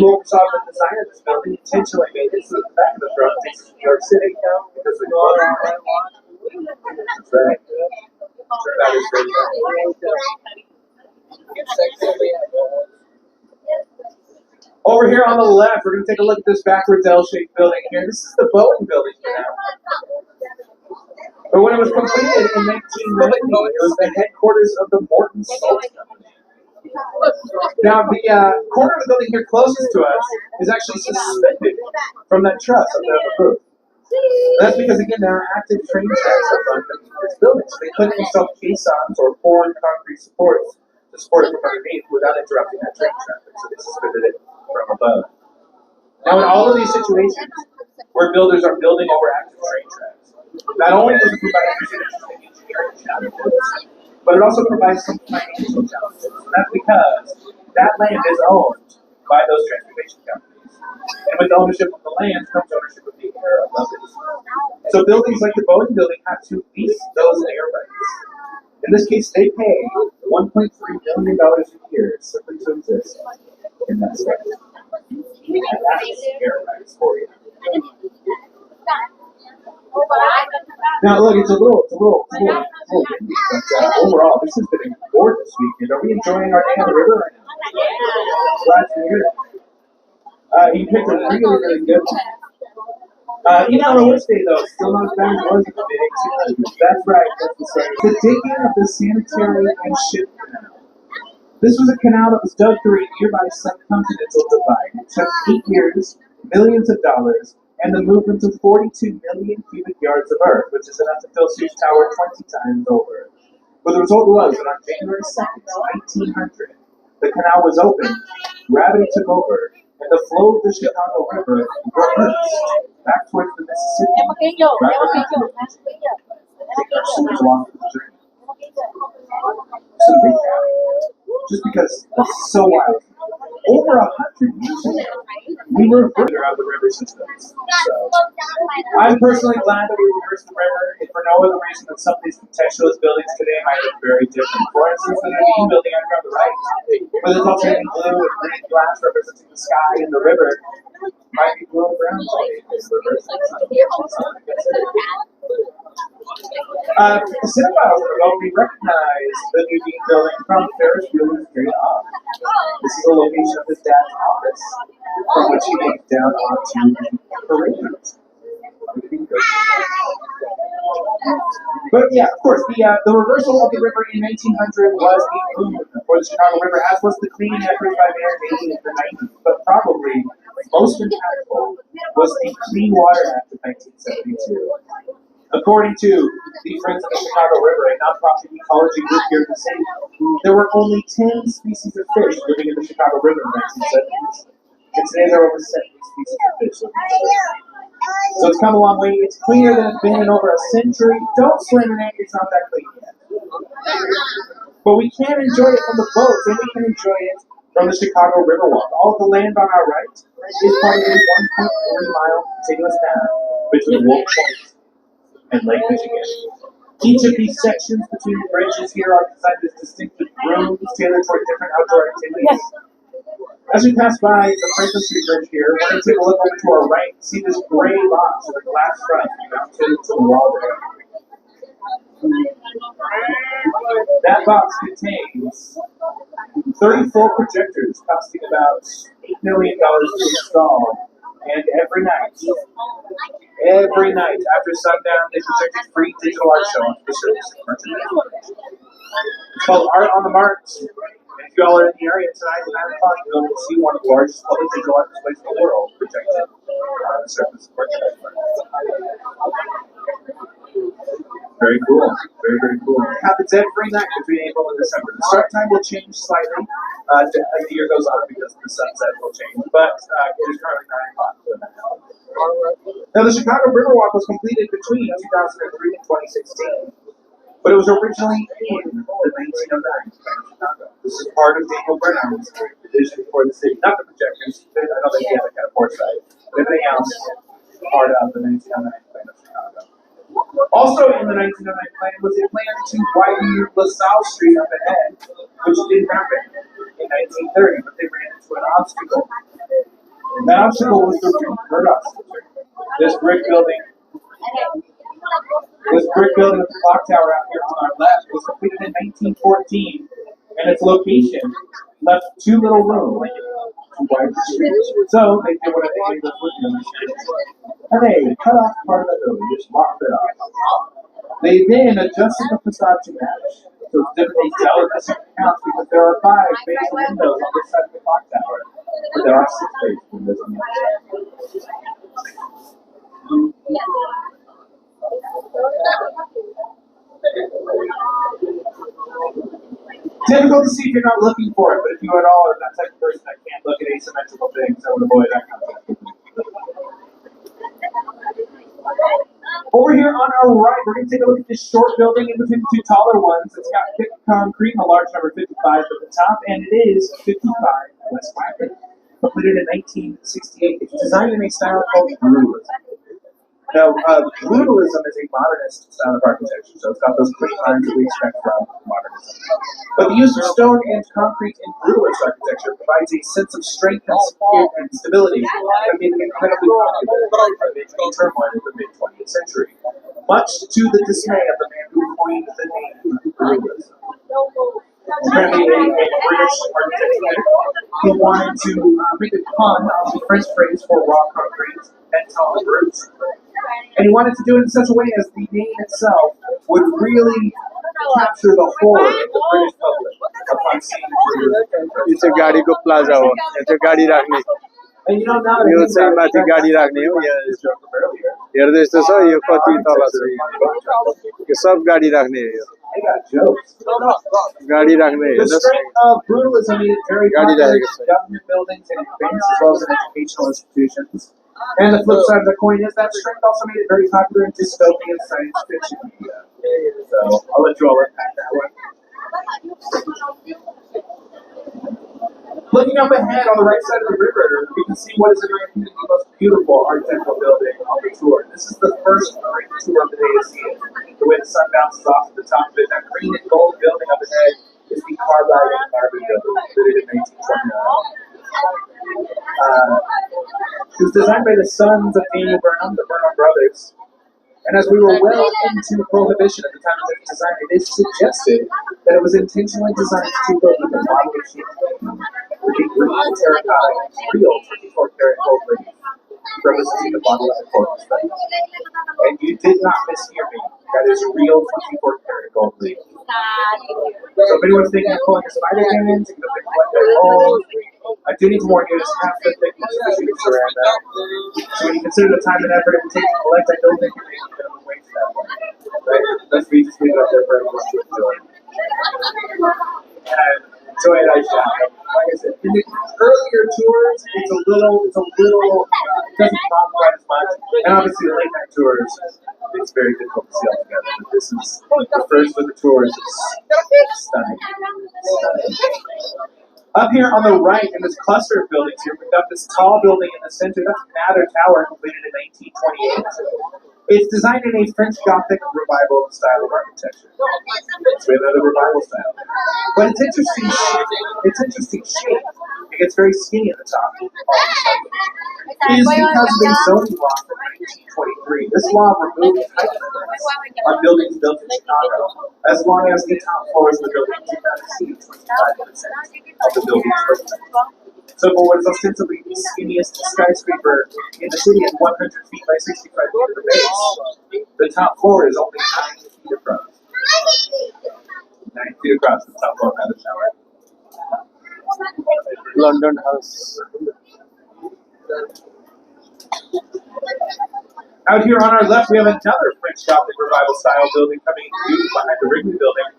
who saw the design of this building intentionally made it so that the back of the truck faces New York City because the that's right. That is great. Over here on the left, we're going to take a look at this backwards L-shaped building here. This is the Boeing building for now. But when it was completed in 1990, it was the headquarters of the Morton Salt Company. Now, the corner of the building here closest to us is actually suspended from that truss up there on the roof. That's because, again, there are active train tracks up underneath this building, so they couldn't install caissons or poured concrete supports to support it from underneath without interrupting that train traffic, so they suspended it from above. Now, in all of these situations where builders are building over active train tracks, not only does it provide interesting engineering challenges, but it also provides some financial challenges. And that's because that land is owned by those transportation companies. And with ownership of the land comes ownership of the air above it. So buildings like the Boeing building have to lease those air rights. In this case, they pay $1.3 million a year simply to exist in that space. And that's air rights for you. Now look, it's a little windy, but overall, this has been a gorgeous weekend. Are we enjoying our day on the river right now? Glad to hear it. You picked a really good one. Even on a wish day, though, still not as bad as it was in the mid-1800s. That's right, that's the same. The digging of the sanitary and ship canal. This was a canal that was dug through a nearby subcontinental divide. It took 8 years, millions of dollars, and the movement of 42 million cubic yards of earth, which is enough to fill Sears Tower 20 times over. But the result was that on January 2nd, 1900, the canal was opened, gravity took over, and the flow of the Chicago River reversed back towards the Mississippi. Along the journey. Just because it's so wild. Over 100 years ago, we were further out of the river systems. So, I'm personally glad that we reversed the river, if for no other reason than some of these contextualist buildings today might look very different. For instance, the Naveen building on the right, with its alternating blue and green glass representing the sky and the river, might be blue and brown today. Cinephiles will be recognize the Naveen building from Ferris Bueller's Day Off. This is the location of his dad's office, from which he moved down onto the parade. But yeah, of course, the reversal of the river in 1900 was a boom for the Chicago River, as was the cleaning efforts by Mayor Daley in the 90s. But probably most impactful was the Clean Water Act of 1972. According to the Friends of the Chicago River, a nonprofit ecology group here in the city, there were only 10 species of fish living in the Chicago River in the 1970s. And today there are over 70 species of fish living in the river. So it's come a long way. It's cleaner than it's been in over a century. Don't swim in it, it's not that clean yet. But we can enjoy it from the boats, and we can enjoy it from the Chicago Riverwalk. All of the land on our right is part of a 1.3-mile continuous path between Wolf Point and Lake Michigan. Each of these sections between the bridges here are designed as distinctive rooms tailored for different outdoor activities. As we pass by the Franklin Street Bridge here, we're going to take a look over to our right and see this gray box with a glass front mounted to the wall there. That box contains 30 full projectors costing about $8 million to install. And every night after sundown, they project a free digital art show on the service. It's called Art on the Marks. And if you all are in the area tonight at 9 o'clock, you'll see one of the largest public digital art displays in the world projected on the surface of our Very cool. Very, very cool. It happens every night between April and December. The start time will change slightly as the year goes on because the sunset will change, but it is currently 9 o'clock. Now, the Chicago Riverwalk was completed between 2003 and 2016, but it was originally in the 1909 Chicago. This is part of Daniel Brown's vision for the city. Not the projections. I don't think he had that kind of foresight. But everything else part of the 1909 plan of Chicago. Also in the 1909 plan was a plan to widen LaSalle Street up ahead, which didn't happen in 1930, but they ran into an obstacle. That obstacle was the bird obstacle. This brick building, this brick building with the clock tower out here on our left was completed in 1914, and its location left too little room to widen the streets. So they did what they did with the streets. And they cut off part of the building, just locked it off. They then adjusted the facade to match. So it's different cells and counts because there are 5 base windows on this side of the clock tower, but there are 6 base windows on the other side. Difficult to see if you're not looking for it, but if you at all are that type of person that can't look at asymmetrical things, I would avoid that kind of thing. Over here on our right, we're going to take a look at this short building in between the 2 taller ones. It's got thick concrete and a large number 55 at the top, and it is 55 West Wacker, completed in 1968. It's designed in a style called brutalism. Now, brutalism is a modernist style of architecture, so it's got those clean lines that we expect from modernism. But the use of stone and concrete in brutalist architecture provides a sense of strength and stability that made it incredibly popular amid the turmoil of the mid-20th century, much to the dismay of the man who coined the name brutalism. Apparently, a British architect who wanted to make a pun on the French phrase for raw concrete and tall brutes. And he wanted to do it in such a way as the name itself would really capture the horror of the British public upon seeing brutalism. It's a गाडी को plaza हो it's a गाडी राख्ने And you know, now that यो चाहिँ माथि गाडी राख्ने हो हेर्दै यस्तो छ यो कति तल छ यो सब गाडी राख्ने हो I got jokes. गाडी राख्ने The हेर्नुस् strength of brutalism is very popular in government buildings and banks as well as in educational institutions. And the flip side of the coin is that strength also made it very popular in dystopian science fiction media. So I'll let you all unpack that one. Looking up ahead on the right side of the river, we can see what is, in my opinion, the most beautiful Art Deco building on the tour. This is the first great tour of the day to see it. The way the sun bounces off the top of it, that green and gold building up ahead is the Carbide and Carbon building, completed in 1929. It was designed by the sons of Daniel Burnham, the Burnham brothers. And as we were well into Prohibition at the time of its design, it is suggested that it was intentionally designed to look like a model of champagne with a green terracotta real 24-karat gold leaf, representing the bottle of the corpse. And you did not mishear me. That is real 24-karat gold leaf. So if anyone's thinking of pulling a spider hand, thinking of picking one their holes, I do need to warn you, it's half the thickness of the sheet of saran wrap. So when you consider the time and effort it would take to collect, I don't think you're making minimum wage that way. Right? Let's just leave it up there for everyone to enjoy. And enjoy it, I shall. Like I said, in the earlier tours, it doesn't pop quite as much. And obviously the late night tours, it's very difficult to see all together. But this is the first of the tours. It's stunning. Up here on the right in this cluster of buildings here, we've got this tall building in the center. That's Mather Tower, completed in 1928. It's designed in a French Gothic revival style of architecture. So we have another revival style. But it's interesting shape. It gets very skinny at the top. It is because of a zoning law from 1923. This law removed height limits on buildings built in Chicago, as long as the top floors of the building do not exceed 25% of the building's footprint. So for what is ostensibly the skinniest skyscraper in the city at 100 feet by 65 feet at the base, the top floor is only 9 feet across. 9 feet across the top floor of Mather Tower. London House. Out here on our left, we have another French Gothic revival style building coming into view behind the Wrigley building.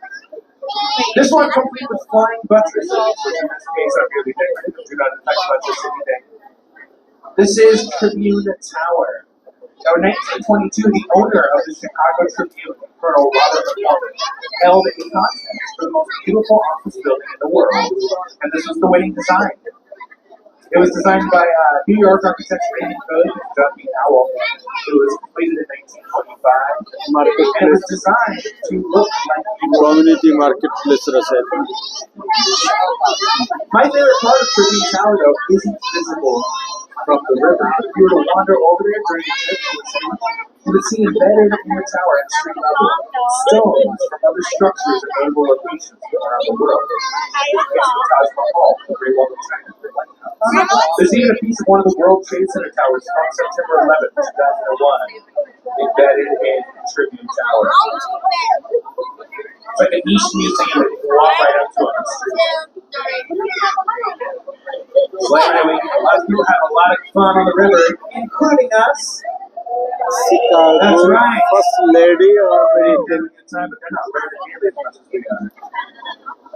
This one complete with flying buttresses, which in this case are really decorative and do not affect buttress anything. This is Tribune Tower. Now in 1922, the owner of the Chicago Tribune, Colonel Robert McClellan, held a contest for the most beautiful office building in the world, and this was the winning design. It was designed by New York architect Raymond Coe and John B. Howell. It was completed in 1925. And it was designed to look like Community marketplace Russell. My favorite part of Tribune Tower, though, isn't visible from the river. If you were to wander over there during a trip to the city, you would see embedded in the tower at street level stones from other structures at notable locations around the world. There's the Taj Mahal, the Great Wall of China, the White House. There's even a piece of one of the World Trade Center towers from September 11th, 2001, embedded in the Tribune Tower. It's like a niche museum that you can walk right up to on the street. So anyway, a lot of people have a lot of fun on the river, including us. Chicago That's right. First Lady or They American. did a good time, but they're not ready to hear as much as we are.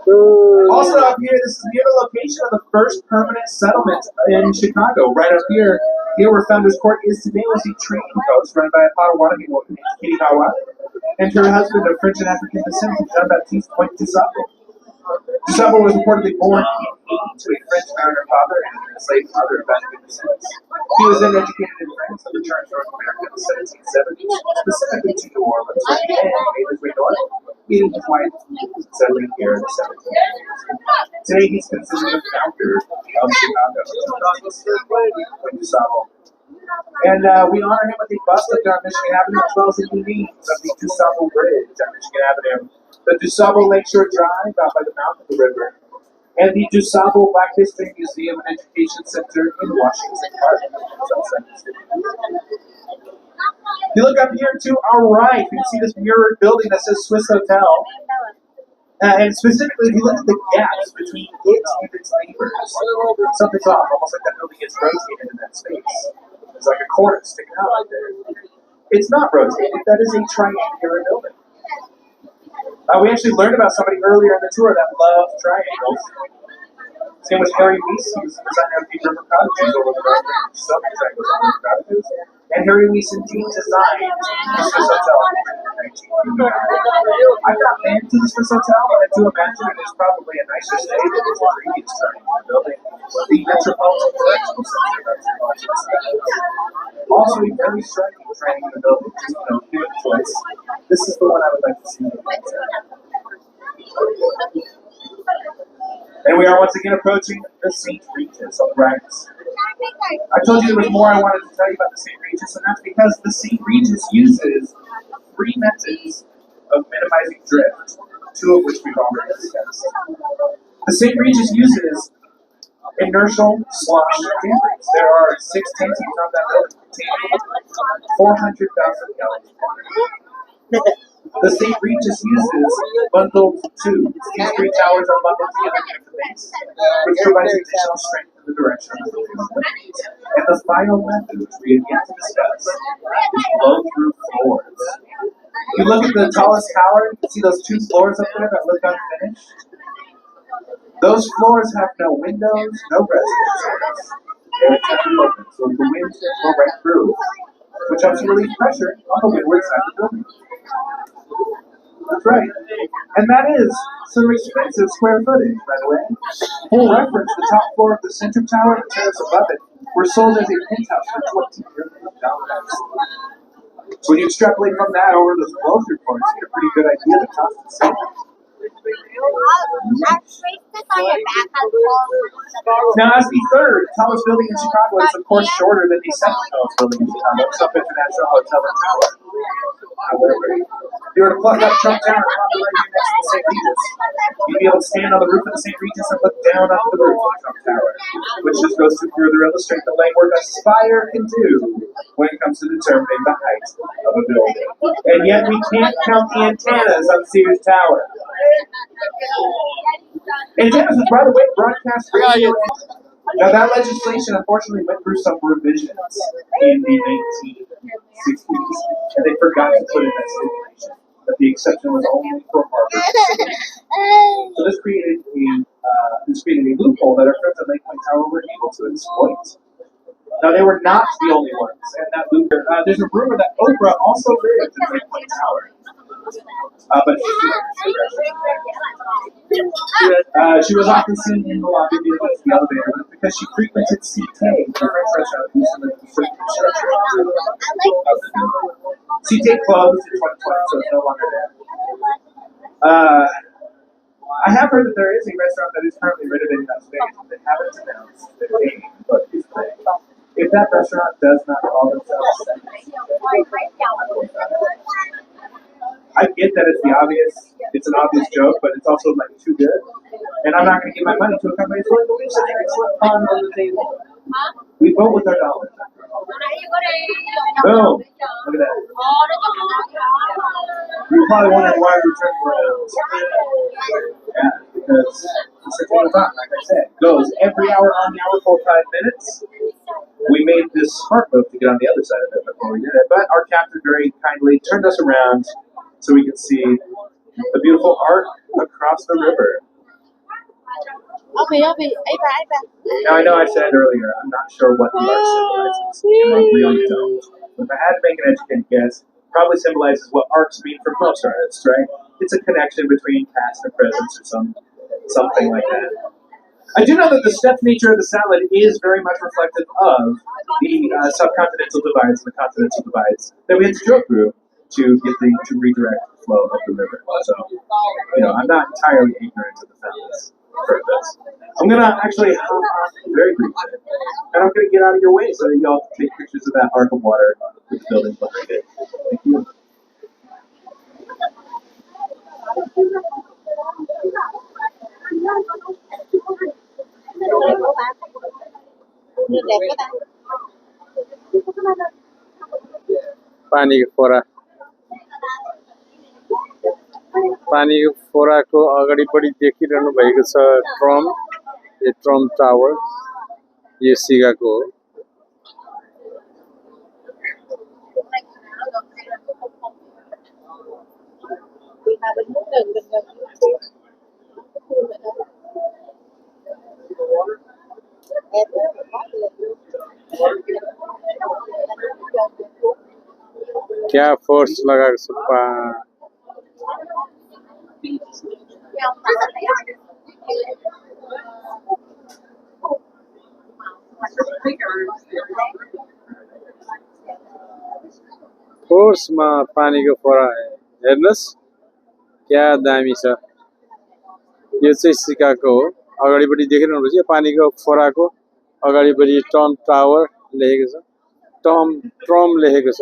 So, Also up here, this is near the location of the first permanent settlement in Chicago. Right up here, where Founders Court is today, was a trading post run by a Potawatomi woman named Kitty Hawa and her husband of French and African descent, Jean-Baptiste Point Dussable. Dussable was reportedly born in Haiti to a French mariner father and an enslaved mother of African descent. He was then educated in France and returned to North America in the 1770s, specifically to New Orleans, where he then made his way north, meeting his wife, settling here in the 1780s. Today, he's considered the founder of Chicago, Point Dussable. And we honor him with a bust up there on Michigan Avenue, as well as a unique of the Dussable Bridge on Michigan Avenue, the Dussable Lakeshore Drive out by the mouth of the river, and the Dussable Black History Museum and Education Center in Washington Park. If you look up here to our right, you can see this mirrored building that says Swiss Hotel. And specifically, if you look at the gaps between it and its neighbors, something's off, almost like that building gets rotated in that space. There's like a corner sticking out right there. It's not rotated, that is a triangular building. We actually learned about somebody earlier in the tour that loved triangles. His name was Harry Weiss. He was the designer of the River Cottages over the road. So many triangles on River Cottages. And Harry Weiss indeed designed the Swiss Hotel in 1989. I've not been to the Swiss Hotel, but I do imagine it is probably a nicer stay than the previous triangular building. The Metropolitan Correctional Center of Washington. Also, a very striking triangular building. Just, give it a choice. This is the one I would like to see. And we are once again approaching the St. Regis on the right. I told you there was more I wanted to tell you about the St. Regis, and that's because the St. Regis uses three methods of minimizing drift, two of which we've already discussed. The St. Regis uses inertial slosh dampers. There are 6 tanks on that building containing 400,000 gallons of water. The St. Regis uses bundled tubes. These 3 towers are bundled together near the base, which provides additional strength in the direction of the wind. And the final method, which we have yet to discuss, is blow-through floors. If you look at the tallest tower, you can see those 2 floors up there that look unfinished. Those floors have no windows, no residence. They're entirely open, so the wind can blow right through, which helps to relieve pressure on the windward side of the building. That's right. And that is some expensive square footage, by the way. For reference, the top floor of the center tower and the terrace above it were sold as a penthouse for $20 million. So when you extrapolate from that over those blow-through floors, you get a pretty good idea of the cost of saving. Now, as the third tallest building in Chicago, it's of course shorter than the second tallest building in Chicago, Trump International Hotel and Tower. However, if you were to plug up Trump Tower and pop it right here next to the St. Regis, you'd be able to stand on the roof of the St. Regis and look down onto the roof of Trump Tower, which just goes to further illustrate the legwork a spire can do when it comes to determining the height of a building. And yet we can't count the antennas on Sears Tower. Antennas is, by the way, broadcast radio. Now that legislation unfortunately went through some revisions in the 1960s, and they forgot to put in that stipulation that the exception was only for Harvard. So this created a loophole that our friends at Lake Point Tower were able to exploit. Now they were not the only ones, and that loophole. There's a rumor that Oprah also lived in Lake Point Tower. But she was often seen in the lobby near the elevator, but because she frequented CT, the French restaurant used in the infrastructure. CT closed in 2020, so it's no longer there. I have heard that there is a restaurant that is currently renovating that space, but they haven't announced the name. But if That restaurant does not call themselves Sex. I get that it's the obvious, it's an obvious joke, but it's also like too good. And I'm not going to give my money to a company that's going to leave such excellent fun on the table. We vote with our dollars. Boom! Look at that. You're probably wondering why we're turning around. Yeah, because the certificate of like I said, goes every hour on the hour for 5 minutes. We made this smart move to get on the other side of it before we did it, but our captain very kindly turned us around so we could see the beautiful art across the river. Now I know I said earlier, I'm not sure what the art symbolizes, and I really don't. But if I had to make an educated guess, it probably symbolizes what arcs mean for most artists, right? It's a connection between past and present or something like that. I do know that the stepped nature of the salad is very much reflective of the subcontinental divides and the continental divides that we had to drill through to redirect the flow of the river. So, I'm not entirely ignorant of the facts for this. I'm gonna actually hop off very briefly, and I'm gonna get out of your way so that y'all can take pictures of that arc of water with the building behind it. Thank you. पानी को फोराको अगाडिपट्टि देखिरहनु भएको छ term, यो term tower, यो सिगाको हो। क्या force लगाएको छ फोर्समा पानीको फोरा हेर्नुस् क्या दामी छ। यो चाहिँ सिकागो हो, अगाडिपट्टि देखिरहनुहुन्छ यो पानीको फोराको अगाडिपट्टि टर्म टावर लेखेको छ, ट्रम लेखेको छ।